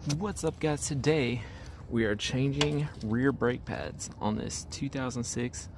What's up, guys? Today we are changing rear brake pads on this 2006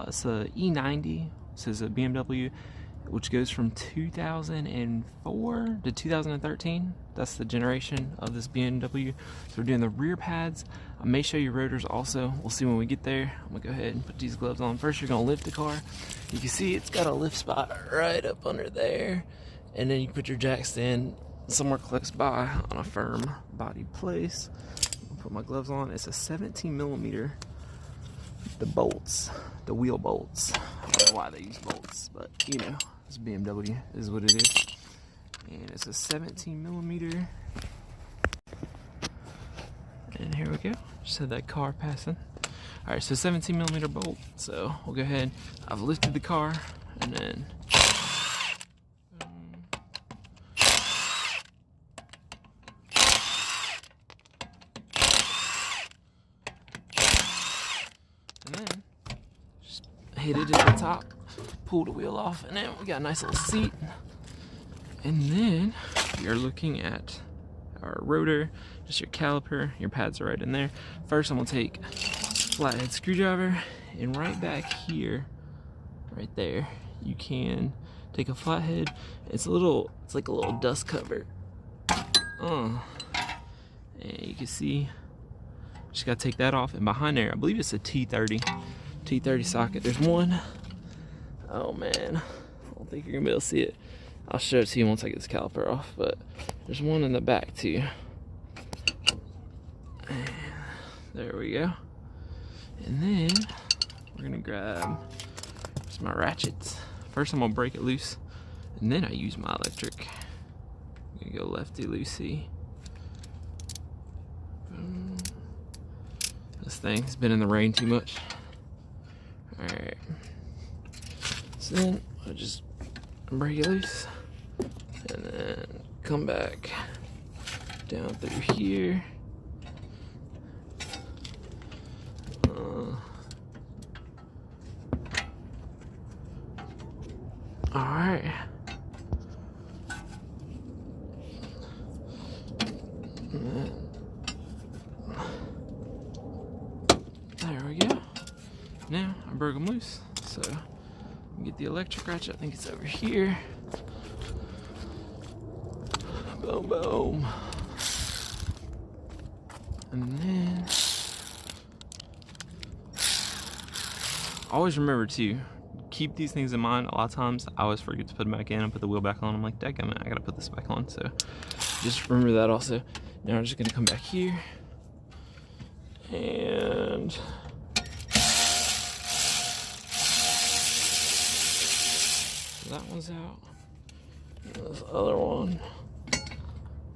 it's a E90. This is a BMW which goes from 2004 to 2013. That's the generation of this BMW. So we're doing the rear pads. I may show you rotors also. We'll see when we get there. I'm gonna go ahead and put these gloves on. First, you're gonna lift the car. You can see it's got a lift spot right up under there, and then you put your jack stand somewhere close by on a firm body place. I'll put my gloves on. It's a 17 millimeter. The bolts, the wheel bolts. I don't know why they use bolts, but you know, it's BMW is what it is. And it's a 17 millimeter. And here we go. Just had that car passing. All right, so 17 millimeter bolt. So we'll go ahead. I've lifted the car and then just hit it at the top, pull the wheel off, and then we got a nice little seat. And then you're looking at our rotor, just your caliper. Your pads are right in there. First, I'm gonna take a flathead screwdriver, and right back here, right there, you can take a flathead. It's like a little dust cover. And you can see, just gotta take that off. And behind there, I believe it's a T30 socket. There's one. Oh man, I don't think you're gonna be able to see it. I'll show it to you once I get this caliper off, but there's one in the back too. And there we go. And then we're gonna grab just my ratchets. First, I'm gonna break it loose, and then I use my electric. I'm gonna go lefty loosey. This thing's been in the rain too much. All right. So then I just break it loose, and then come back down through here. All right. There we go. Now I broke them loose, so get the electric ratchet. I think it's over here. Boom, boom. And then always remember to keep these things in mind. A lot of times I always forget to put them back in and put the wheel back on. I'm like, dadgummit, I gotta put this back on. So just remember that also. Now I'm just gonna come back here and that one's out. And this other one.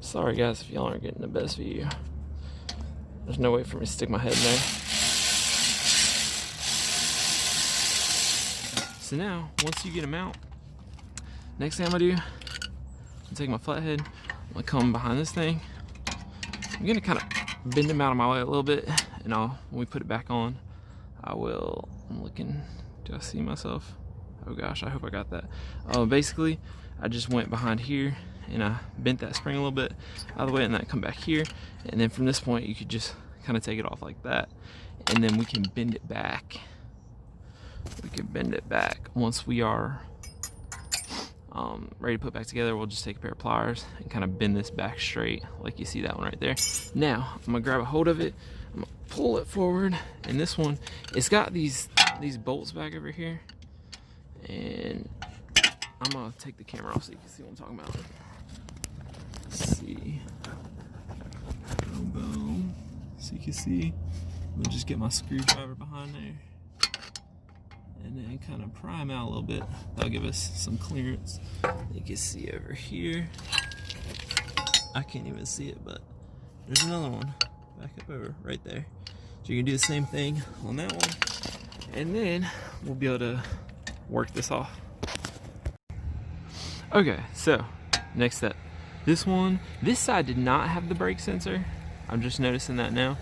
Sorry guys if y'all aren't getting the best view. There's no way for me to stick my head in there. So now, once you get them out, next thing I'm gonna do, I'm take my flathead, I'm gonna come behind this thing. I'm gonna kind of bend them out of my way a little bit, and when we put it back on, I'm looking, do I see myself? Oh gosh, I hope I got that. Basically, I just went behind here and I bent that spring a little bit out of the way, and then I come back here, and then from this point you could just kind of take it off like that, and then we can bend it back. We can bend it back. Once we are ready to put back together, we'll just take a pair of pliers and kind of bend this back straight, like you see that one right there. Now I'm gonna grab a hold of it, I'm gonna pull it forward, and this one, it's got these bolts back over here. And I'm gonna take the camera off so you can see what I'm talking about. Let's see. Boom, boom. So you can see. I'm gonna just get my screwdriver behind there, and then kind of pry them out a little bit. That'll give us some clearance. You can see over here. I can't even see it, but there's another one back up over right there. So you can do the same thing on that one, and then we'll be able to work this off. Okay, so next step. This side did not have the brake sensor. I'm just noticing that now.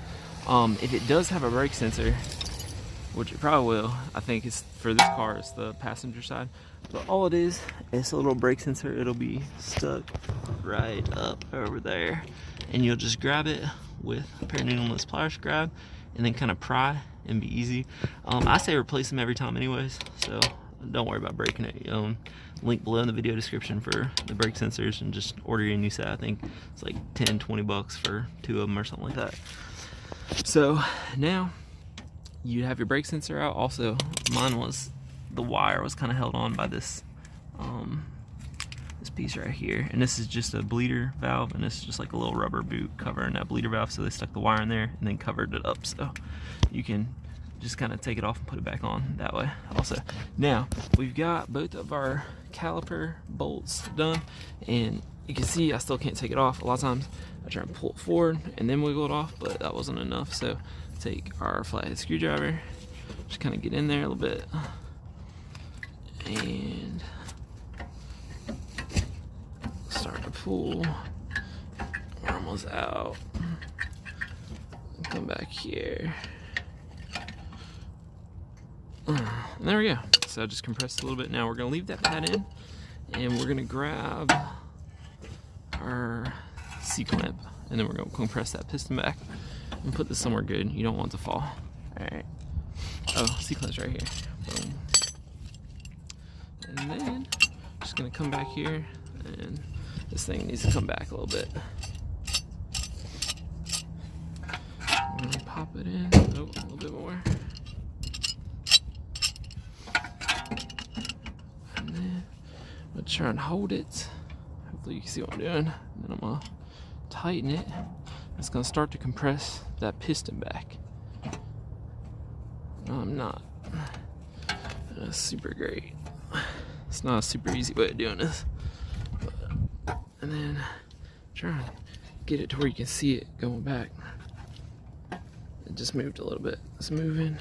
If it does have a brake sensor, which it probably will, I think it's for this car, it's the passenger side. But all it is a little brake sensor. It'll be stuck right up over there. and you'll just grab it with a pair of needle-nose pliers, grab, and then kind of pry and be easy. I say replace them every time anyways, so don't worry about breaking it. Link below in the video description for the brake sensors, and just order your new set. I think it's like 10-20 bucks for 2 of them or something like that. So now you have your brake sensor out. Also, mine was, the wire was kind of held on by this this piece right here, and this is just a bleeder valve, and this is just like a little rubber boot covering that bleeder valve. So they stuck the wire in there and then covered it up, so you can just kind of take it off and put it back on that way. Also, now we've got both of our caliper bolts done, and you can see I still can't take it off. A lot of times I try and pull it forward and then wiggle it off, but that wasn't enough. So take our flathead screwdriver, just kind of get in there a little bit, and start to pull. We're almost out. Come back here. And there we go. So I just compressed a little bit. Now we're going to leave that pad in, and we're going to grab our C-clamp, and then we're going to compress that piston back and put this somewhere good. You don't want it to fall. Alright. Oh, C-clamp's right here. Boom. And then just going to come back here, and this thing needs to come back a little bit. I'm going to pop it in. Oh, a little bit more. Try and hold it. Hopefully you can see what I'm doing. And then I'm gonna tighten it. It's gonna start to compress that piston back. No, I'm not. That's super great. It's not a super easy way of doing this. And then try and get it to where you can see it going back. It just moved a little bit. It's moving.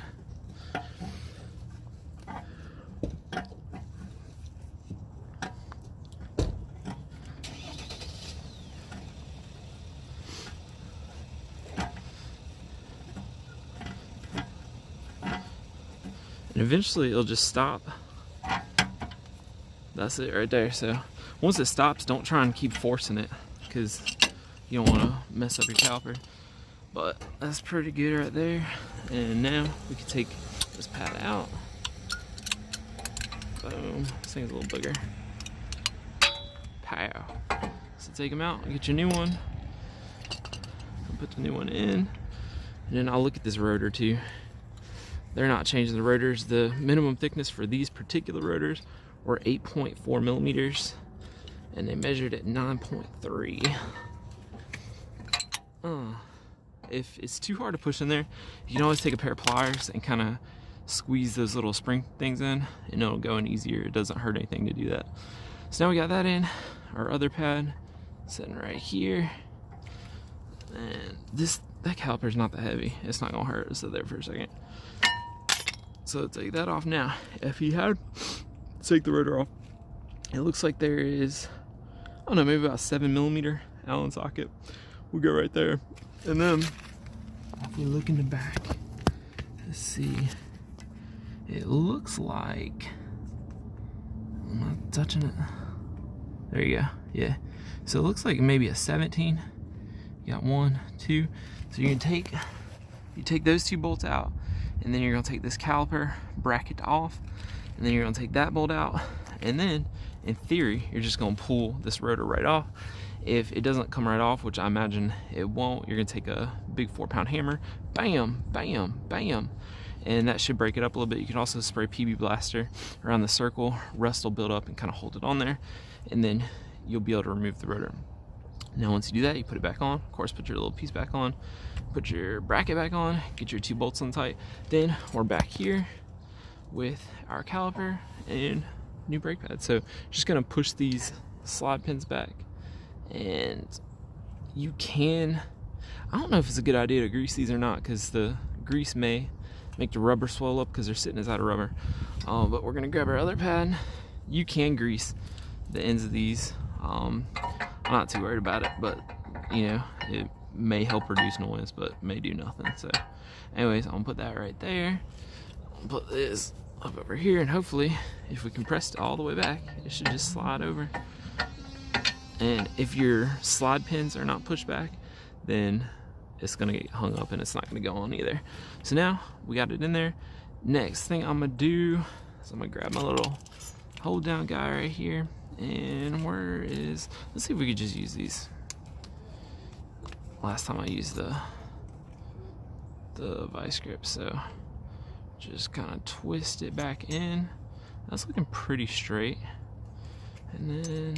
And eventually it'll just stop. That's it right there. So once it stops, don't try and keep forcing it, because you don't want to mess up your caliper. But that's pretty good right there. And now we can take this pad out. Boom. This thing's a little bigger. Pow. So take them out and get your new one. I'll put the new one in. And then I'll look at this rotor too. They're not changing the rotors. The minimum thickness for these particular rotors were 8.4 millimeters, and they measured at 9.3. If it's too hard to push in there, you can always take a pair of pliers and kind of squeeze those little spring things in, and it'll go in easier. It doesn't hurt anything to do that. So now we got that in. Our other pad sitting right here, and that caliper is not that heavy. It's not gonna hurt. It's sit there for a second. So take that off now. If you had to take the rotor off, it looks like there is, I don't know, maybe about 7 millimeter Allen socket. We'll go right there. And then if we look in the back, let's see. It looks like, I'm not touching it. There you go. Yeah. So it looks like maybe a 17. You got 1, 2. So you take those 2 bolts out, and then you're gonna take this caliper bracket off, and then you're gonna take that bolt out, and then in theory you're just gonna pull this rotor right off. If it doesn't come right off, which I imagine it won't, you're gonna take a big 4-pound hammer, bam, bam, bam, and that should break it up a little bit. You can also spray PB Blaster around the circle. Rust will build up and kind of hold it on there, and then you'll be able to remove the rotor. Now once you do that, you put it back on. Of course, put your little piece back on, put your bracket back on, get your 2 bolts on tight. Then we're back here with our caliper and new brake pad. So just gonna push these slide pins back, and you can, I don't know if it's a good idea to grease these or not, because the grease may make the rubber swell up because they're sitting inside of rubber. But we're gonna grab our other pad. You can grease the ends of these. I'm not too worried about it, but you know, it may help reduce noise, but may do nothing. So anyways, I'm gonna put that right there. I'll put this up over here, and hopefully if we compress it all the way back, it should just slide over. And if your slide pins are not pushed back, then it's gonna get hung up and it's not gonna go on either. So now we got it in there. Next thing I'm gonna do is I'm gonna grab my little hold down guy right here. And where is, let's see if we could just use these. Last time I used the vice grip, so just kind of twist it back in. That's looking pretty straight. And then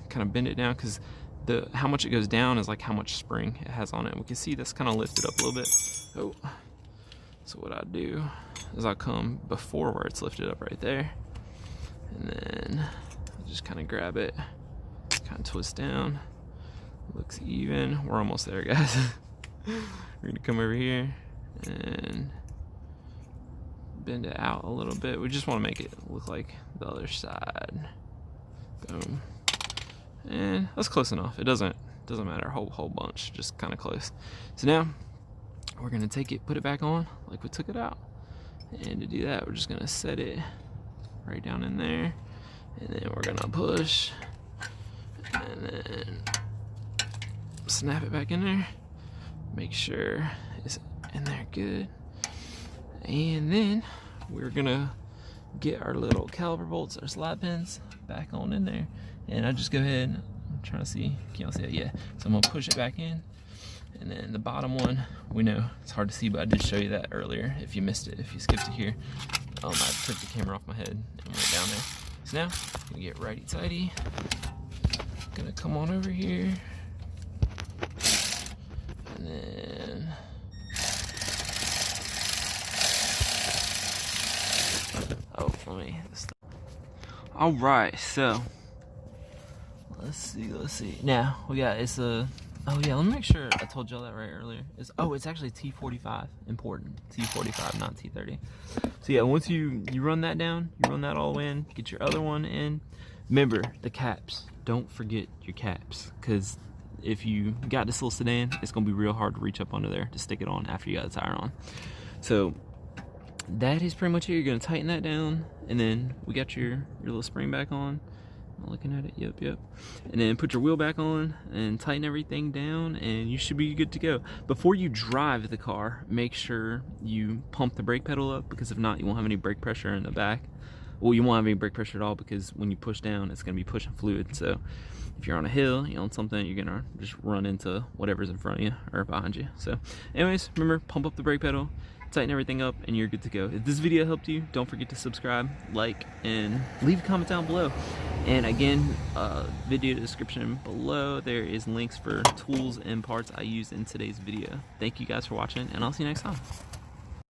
kind of bend it down, because how much it goes down is like how much spring it has on it. We can see that's kind of lifted up a little bit. Oh, so what I do is I come before where it's lifted up right there, and then I just kind of grab it, kind of twist down. Looks even. We're almost there, guys. We're gonna come over here and bend it out a little bit. We just want to make it look like the other side. Boom. And that's close enough. It doesn't matter a whole bunch, just kind of close. So now we're gonna take it, put it back on like we took it out. And to do that, we're just gonna set it right down in there, and then we're gonna push, and then snap it back in there. Make sure it's in there good. And then we're gonna get our little caliper bolts, our slide pins, back on in there. And I just go ahead, I'm trying to see, can y'all see it? Yeah. So I'm gonna push it back in. And then the bottom one, we know it's hard to see, but I did show you that earlier if you missed it, if you skipped it here. I took the camera off my head and went down there. So now, I'm gonna get righty tighty. Gonna come on over here. And then let me all right, so let's see now we got, it's a, oh yeah, let me make sure I told y'all that right earlier. It's actually T45, important, T45, not T30. So yeah, once you run that down, you run that all in, get your other one in. Remember the caps, don't forget your caps, because if you got this little sedan, it's gonna be real hard to reach up under there to stick it on after you got the tire on. So that is pretty much it. You're gonna tighten that down, and then we got your little spring back on. I'm looking at it, yep. And then put your wheel back on and tighten everything down, and you should be good to go. Before you drive the car, make sure you pump the brake pedal up, because if not, you won't have any brake pressure in the back. Well, you won't have any brake pressure at all, because when you push down, it's gonna be pushing fluid. So if you're on a hill, you're on something, you're gonna just run into whatever's in front of you or behind you. So anyways, remember, pump up the brake pedal, tighten everything up, and you're good to go. If this video helped you, don't forget to subscribe, like, and leave a comment down below. And again, video description below, there is links for tools and parts I used in today's video. Thank you guys for watching, and I'll see you next time.